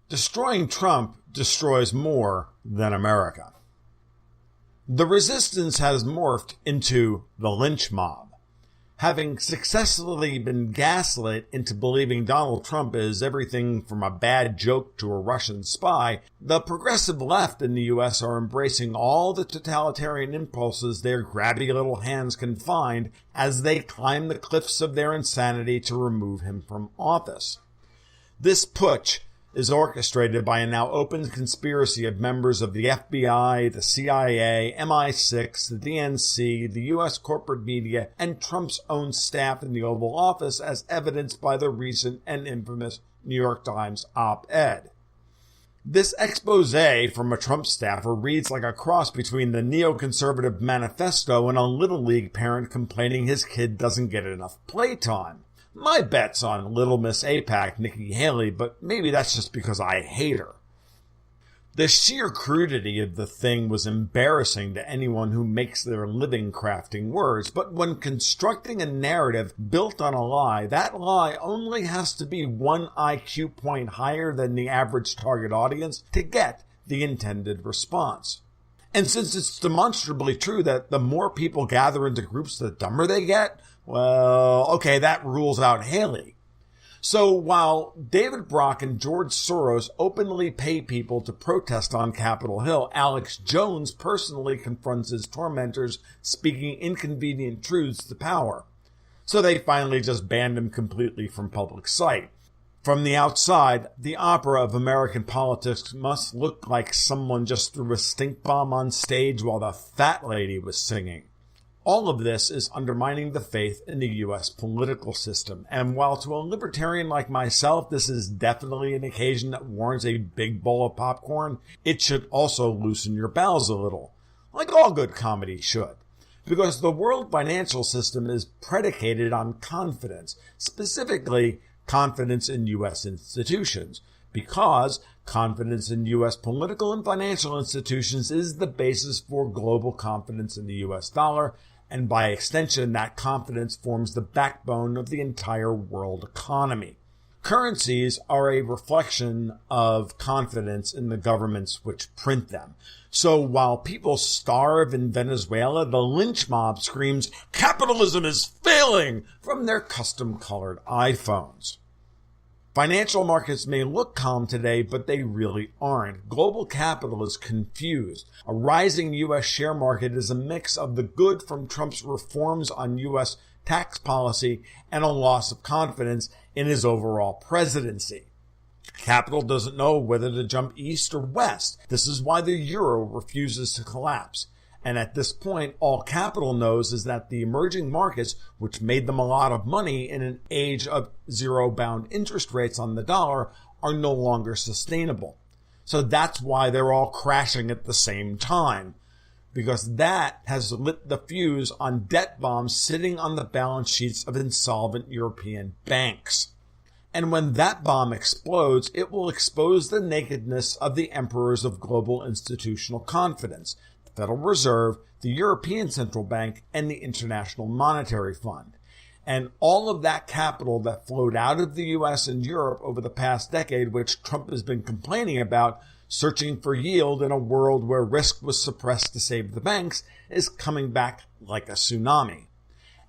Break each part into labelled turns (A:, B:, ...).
A: Destroying Trump destroys more than America. The resistance has morphed into the lynch mob. Having successfully been gaslit into believing Donald Trump is everything from a bad joke to a Russian spy, the progressive left in the U.S. are embracing all the totalitarian impulses their grabby little hands can find as they climb the cliffs of their insanity to remove him from office. This putsch is orchestrated by a now open conspiracy of members of the FBI, the CIA, MI6, the DNC, the U.S. corporate media, and Trump's own staff in the Oval Office, as evidenced by the recent and infamous New York Times op-ed. This expose from a Trump staffer reads like a cross between the neoconservative manifesto and a Little League parent complaining his kid doesn't get enough playtime. My bet's on Little Miss APAC, Nikki Haley, but maybe that's just because I hate her. The sheer crudity of the thing was embarrassing to anyone who makes their living crafting words, but when constructing a narrative built on a lie, that lie only has to be 1 IQ point higher than the average target audience to get the intended response. And since it's demonstrably true that the more people gather into groups, the dumber they get, well, okay, that rules out Haley. So while David Brock and George Soros openly pay people to protest on Capitol Hill, Alex Jones personally confronts his tormentors, speaking inconvenient truths to power. So they finally just banned him completely from public sight. From the outside, the opera of American politics must look like someone just threw a stink bomb on stage while the fat lady was singing. All of this is undermining the faith in the U.S. political system, and while to a libertarian like myself this is definitely an occasion that warrants a big bowl of popcorn, it should also loosen your bowels a little, like all good comedy should. Because the world financial system is predicated on confidence, specifically confidence in U.S. institutions, because confidence in U.S. political and financial institutions is the basis for global confidence in the U.S. dollar, and by extension, that confidence forms the backbone of the entire world economy. Currencies are a reflection of confidence in the governments which print them. So while people starve in Venezuela, the lynch mob screams, "Capitalism is failing!" from their custom-colored iPhones. Financial markets may look calm today, but they really aren't. Global capital is confused. A rising U.S. share market is a mix of the good from Trump's reforms on U.S. tax policy and a loss of confidence in his overall presidency. Capital doesn't know whether to jump east or west. This is why the euro refuses to collapse. And at this point, all capital knows is that the emerging markets, which made them a lot of money in an age of zero-bound interest rates on the dollar, are no longer sustainable. So that's why they're all crashing at the same time, because that has lit the fuse on debt bombs sitting on the balance sheets of insolvent European banks. And when that bomb explodes, it will expose the nakedness of the emperors of global institutional confidence, the Federal Reserve, the European Central Bank, and the International Monetary Fund. And all of that capital that flowed out of the U.S. and Europe over the past decade, which Trump has been complaining about, searching for yield in a world where risk was suppressed to save the banks, is coming back like a tsunami.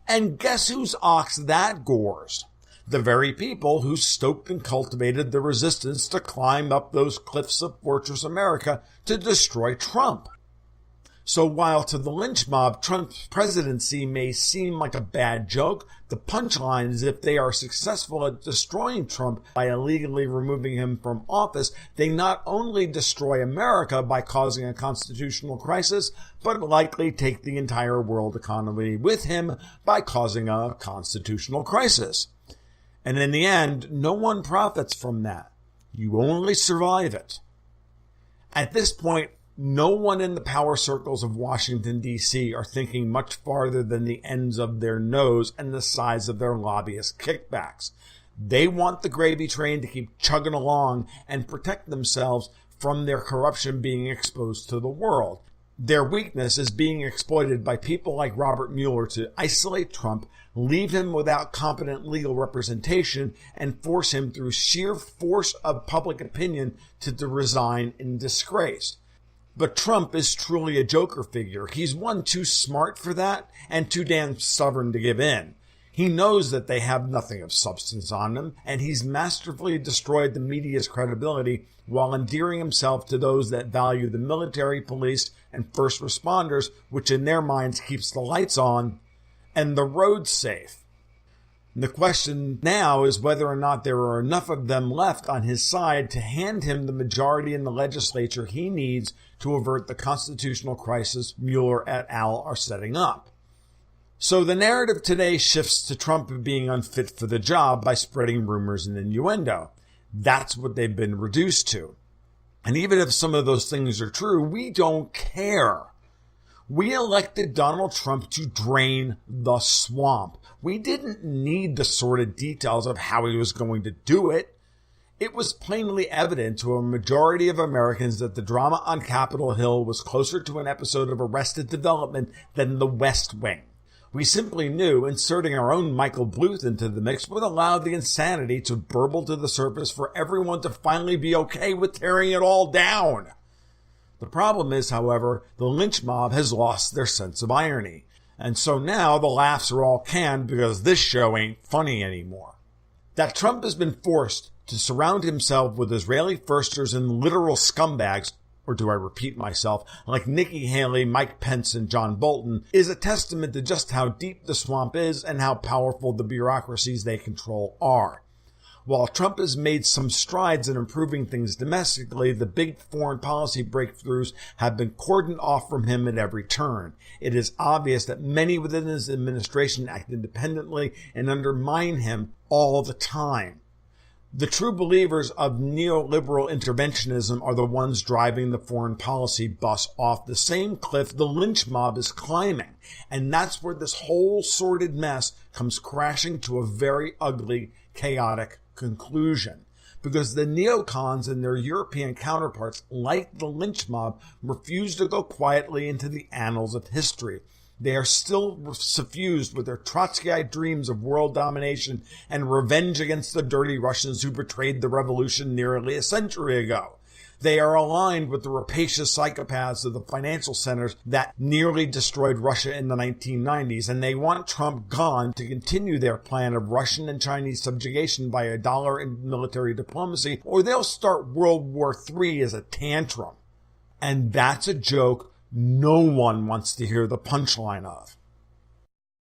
A: And guess whose ox that gores? The very people who stoked and cultivated the resistance to climb up those cliffs of Fortress America to destroy Trump. So while to the lynch mob, Trump's presidency may seem like a bad joke, the punchline is if they are successful at destroying Trump by illegally removing him from office, they not only destroy America by causing a constitutional crisis, but likely take the entire world economy with him by causing a constitutional crisis. And in the end, no one profits from that. You only survive it. At this point, no one in the power circles of Washington, D.C. are thinking much farther than the ends of their nose and the size of their lobbyist kickbacks. They want the gravy train to keep chugging along and protect themselves from their corruption being exposed to the world. Their weakness is being exploited by people like Robert Mueller to isolate Trump, leave him without competent legal representation, and force him through sheer force of public opinion to resign in disgrace. But Trump is truly a Joker figure. He's one, too smart for that and too damn stubborn to give in. He knows that they have nothing of substance on them, and he's masterfully destroyed the media's credibility while endearing himself to those that value the military, police, and first responders, which in their minds keeps the lights on and the roads safe. The question now is whether or not there are enough of them left on his side to hand him the majority in the legislature he needs to avert the constitutional crisis Mueller et al. Are setting up. So the narrative today shifts to Trump being unfit for the job by spreading rumors and innuendo. That's what they've been reduced to. And even if some of those things are true, we don't care. We elected Donald Trump to drain the swamp. We didn't need the sordid details of how he was going to do it. It was plainly evident to a majority of Americans that the drama on Capitol Hill was closer to an episode of Arrested Development than The West Wing. We simply knew inserting our own Michael Bluth into the mix would allow the insanity to burble to the surface for everyone to finally be okay with tearing it all down. The problem is, however, the lynch mob has lost their sense of irony. And so now the laughs are all canned because this show ain't funny anymore. That Trump has been forced to surround himself with Israeli firsters and literal scumbags, or do I repeat myself, like Nikki Haley, Mike Pence, and John Bolton, is a testament to just how deep the swamp is and how powerful the bureaucracies they control are. While Trump has made some strides in improving things domestically, the big foreign policy breakthroughs have been cordoned off from him at every turn. It is obvious that many within his administration act independently and undermine him all the time. The true believers of neoliberal interventionism are the ones driving the foreign policy bus off the same cliff the lynch mob is climbing. And that's where this whole sordid mess comes crashing to a very ugly, chaotic conclusion. Because the neocons and their European counterparts, like the lynch mob, refuse to go quietly into the annals of history. They are still suffused with their Trotskyite dreams of world domination and revenge against the dirty Russians who betrayed the revolution nearly a century ago. They are aligned with the rapacious psychopaths of the financial centers that nearly destroyed Russia in the 1990s, and they want Trump gone to continue their plan of Russian and Chinese subjugation by a dollar in military diplomacy, or they'll start World War III as a tantrum. And that's a joke no one wants to hear the punchline of.